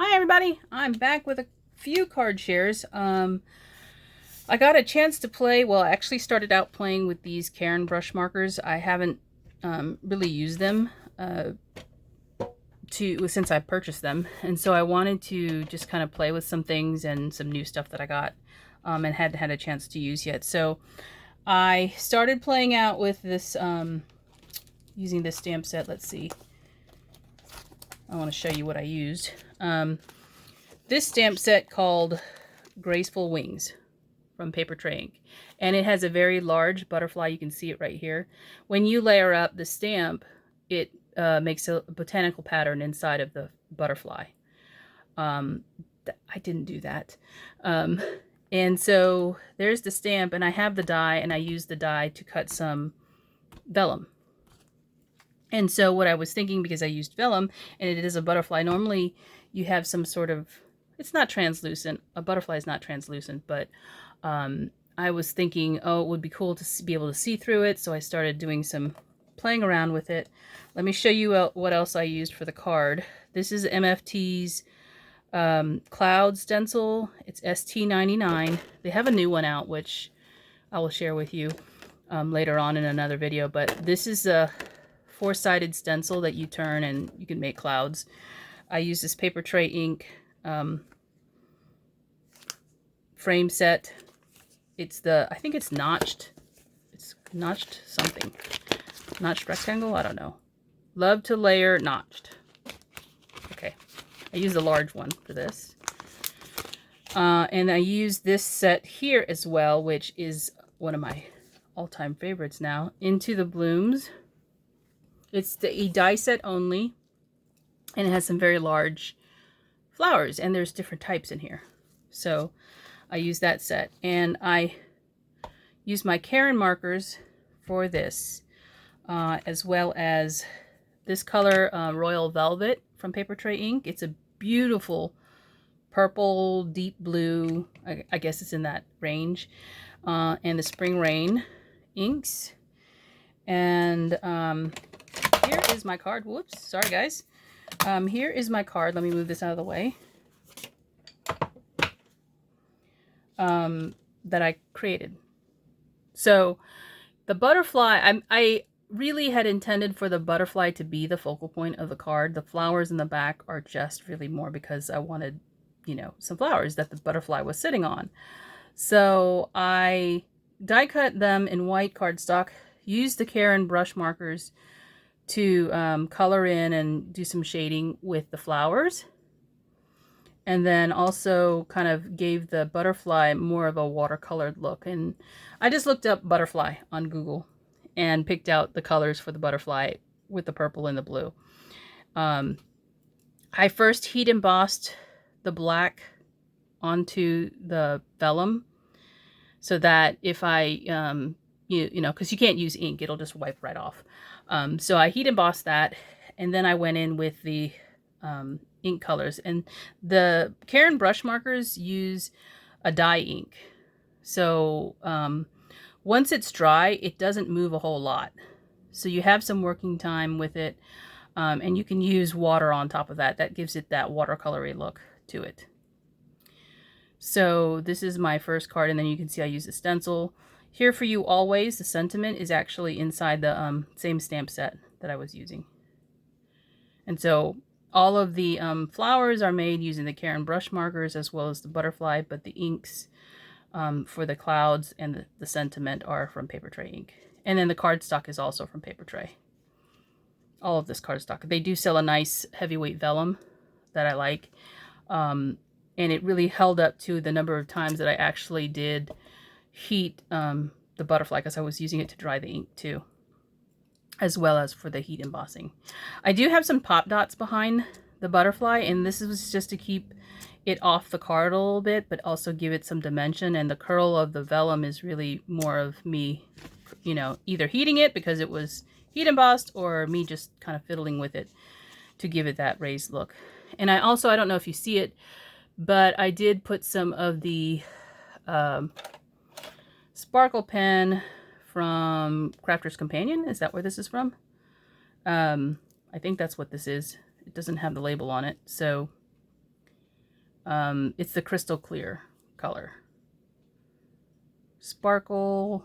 Hi everybody, I'm back with a few card shares. I got a chance to play, well I actually started out playing with these Cairn brush markers. I haven't really used them since I purchased them, and so I wanted to just kind of play with some things and some new stuff that I got and hadn't had a chance to use yet. So I started playing out with this, using this stamp set. Let's see. I want to show you what I used. This stamp set called Graceful Wings from Paper Tray Ink. And it has a very large butterfly. You can see it right here. When you layer up the stamp, it makes a botanical pattern inside of the butterfly. I didn't do that. And so there's the stamp, and I have the die, and I use the die to cut some vellum. And so what I was thinking, because I used vellum and it is a butterfly, normally you have some sort of, it's not translucent. A butterfly is not translucent, but I was thinking, oh, it would be cool to be able to see through it. So I started doing some playing around with it. Let me show you what else I used for the card. This is MFT's Cloud stencil. It's ST99. They have a new one out, which I will share with you later on in another video. But this is a four-sided stencil that you turn and you can make clouds. I use this Paper Tray Ink frame set. It's the, I think it's notched. It's notched something. Notched rectangle? I don't know. Love to layer notched. Okay. I use the large one for this. And I use this set here as well, which is one of my all-time favorites now. Into the Blooms. It's the die set only, and it has some very large flowers, and there's different types in here. So I use that set, and I use my Cairn markers for this, as well as this color, Royal Velvet from Paper Tray Ink. It's a beautiful purple, deep blue, I guess it's in that range, and the Spring Rain inks. And here is my card. Whoops, sorry guys. Here is my card. Let me move this out of the way. That I created. So the butterfly, I really had intended for the butterfly to be the focal point of the card. The flowers in the back are just really more because I wanted, you know, some flowers that the butterfly was sitting on. So I die cut them in white cardstock, used the Cairn brush markers to color in and do some shading with the flowers. And then also kind of gave the butterfly more of a watercolored look. And I just looked up butterfly on Google and picked out the colors for the butterfly with the purple and the blue. I first heat embossed the black onto the vellum so that if I, you know, because you can't use ink, it'll just wipe right off. So I heat embossed that, and then I went in with the ink colors. And the Cairn brush markers use a dye ink. So once it's dry, it doesn't move a whole lot. So you have some working time with it, and you can use water on top of that. That gives it that watercolory look to it. So this is my first card, and then you can see I use a stencil. Here for You Always, the sentiment is actually inside the same stamp set that I was using. And so all of the flowers are made using the Cairn brush markers as well as the butterfly, but the inks for the clouds and the sentiment are from Paper Tray Ink. And then the cardstock is also from Paper Tray. All of this cardstock. They do sell a nice heavyweight vellum that I like. And it really held up to the number of times that I actually did heat the butterfly, because I was using it to dry the ink too, as well as for the heat embossing. I do have some pop dots behind the butterfly, and this was just to keep it off the card a little bit, but also give it some dimension. And the curl of the vellum is really more of me, you know, either heating it because it was heat embossed, or me just kind of fiddling with it to give it that raised look. And I also, I don't know if you see it, but I did put some of the sparkle pen from Crafter's Companion. Is that where this is from? I think that's what this is. It doesn't have the label on it. So It's the crystal clear color. Sparkle.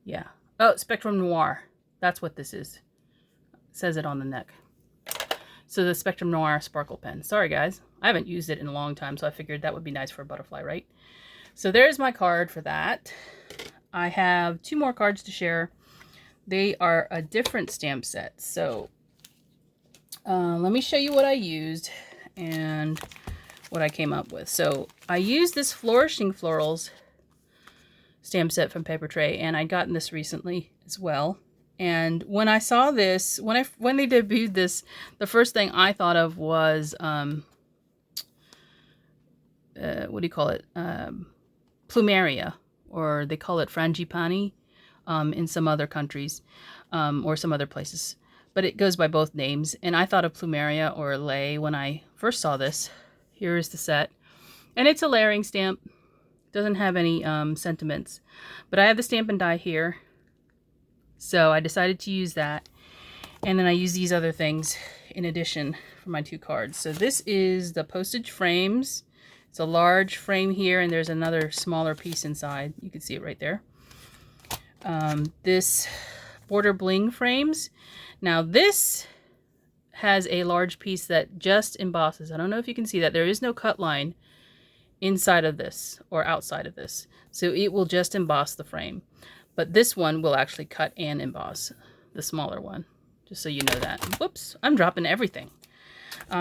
Yeah. Oh, Spectrum Noir. That's what this is. It says it on the neck. So the Spectrum Noir sparkle pen. Sorry guys, I haven't used it in a long time, so I figured that would be nice for a butterfly, right? So there's my card for that. I have 2 more cards to share. They are a different stamp set. So let me show you what I used and what I came up with. So I used this Flourishing Florals stamp set from Paper Tray, and I'd gotten this recently as well. And when I saw this, when they debuted this, the first thing I thought of was what do you call it? Plumeria, or they call it frangipani in some other countries or some other places. But it goes by both names. And I thought of Plumeria or lei when I first saw this. Here is the set. And it's a layering stamp. Doesn't have any sentiments. But I have the Stampin' Die here. So I decided to use that. And then I use these other things in addition for my 2 cards. So this is the postage frames. It's a large frame here, and there's another smaller piece inside. You can see it right there. This border bling frames. Now this has a large piece that just embosses. I don't know if you can see that. There is no cut line inside of this or outside of this. So it will just emboss the frame. But this one will actually cut and emboss, the smaller one, just so you know that. Whoops, I'm dropping everything.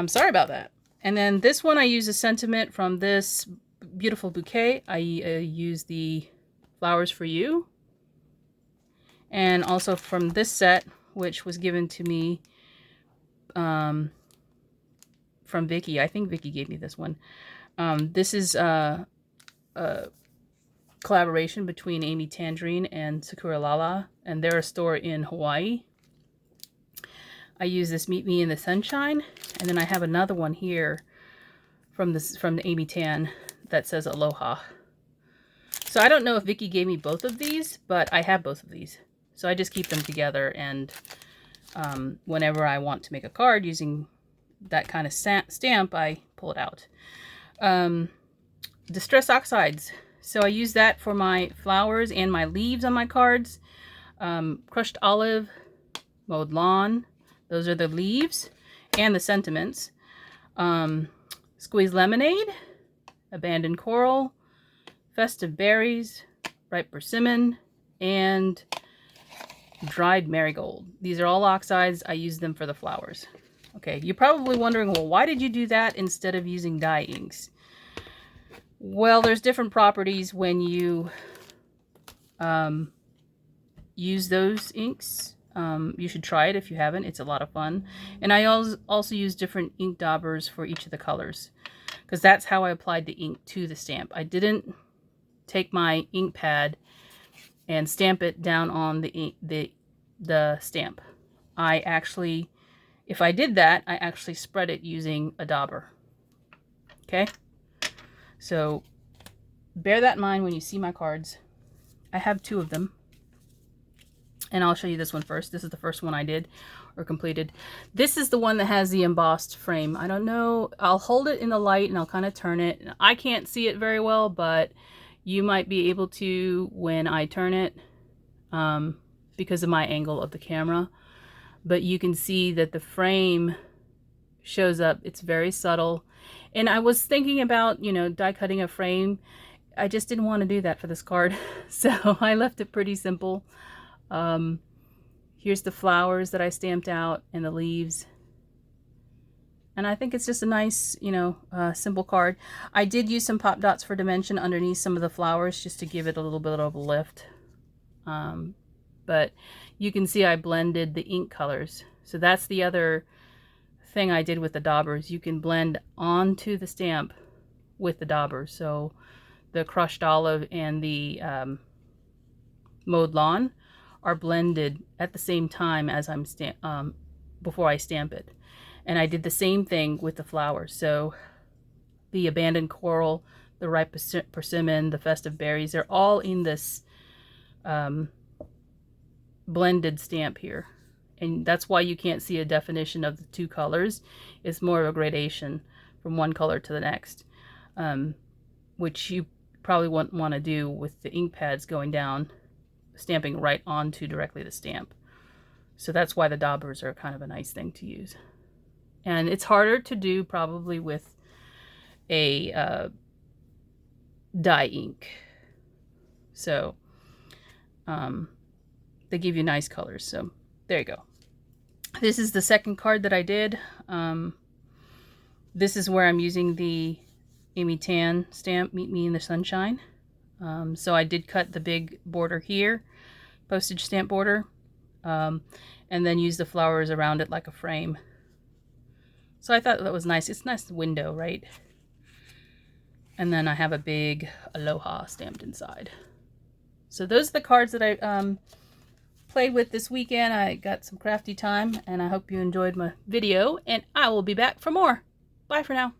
Sorry about that. And then this one, I use a sentiment from this beautiful bouquet. I use the Flowers for You. And also from this set, which was given to me from Vicky. I think Vicky gave me this one. This is a collaboration between Amy Tangerine and Sakura Lala, and they're a store in Hawaii. I use this Meet Me in the Sunshine, and then I have another one here from the Amy Tan that says Aloha. So I don't know if Vicky gave me both of these, but I have both of these. So I just keep them together, and whenever I want to make a card using that kind of stamp, I pull it out. Distress Oxides. So I use that for my flowers and my leaves on my cards. Crushed Olive, Mowed Lawn. Those are the leaves and the sentiments. Squeezed Lemonade, Abandoned Coral, Festive Berries, Ripe Persimmon, and Dried Marigold. These are all oxides. I use them for the flowers. Okay, you're probably wondering, well, why did you do that instead of using dye inks? Well, there's different properties when you use those inks. You should try it if you haven't. It's a lot of fun. And I also use different ink daubers for each of the colors, because that's how I applied the ink to the stamp. I didn't take my ink pad and stamp it down on the stamp. I actually, if I did that, I actually spread it using a dauber. Okay? So bear that in mind when you see my cards. I have 2 of them. And I'll show you this one first. This is the first one I did or completed. This is the one that has the embossed frame. I don't know. I'll hold it in the light and I'll kind of turn it. I can't see it very well, but you might be able to when I turn it because of my angle of the camera. But you can see that the frame shows up. It's very subtle. And I was thinking about, you know, die cutting a frame. I just didn't want to do that for this card. So I left it pretty simple. Here's the flowers that I stamped out and the leaves. And I think it's just a nice, you know, simple card. I did use some pop dots for dimension underneath some of the flowers just to give it a little bit of a lift. But you can see I blended the ink colors. So that's the other thing I did with the daubers. You can blend onto the stamp with the daubers. So the crushed olive and the mowed lawn are blended at the same time as I'm before I stamp it. And I did the same thing with the flowers. So the abandoned coral, the ripe persimmon, the festive berries, they're all in this blended stamp here. And that's why you can't see a definition of the two colors. It's more of a gradation from one color to the next, which you probably wouldn't want to do with the ink pads going down, stamping right onto directly the stamp. So that's why the daubers are kind of a nice thing to use. And it's harder to do probably with a dye ink. So they give you nice colors. So there you go. This is the second card that I did. This is where I'm using the Amy Tan stamp, Meet Me in the Sunshine. So I did cut the big border here, postage stamp border, and then use the flowers around it like a frame. So I thought that was nice. It's a nice window, right? And then I have a big Aloha stamped inside. So those are the cards that I played with this weekend. I got some crafty time, and I hope you enjoyed my video, and I will be back for more. Bye for now.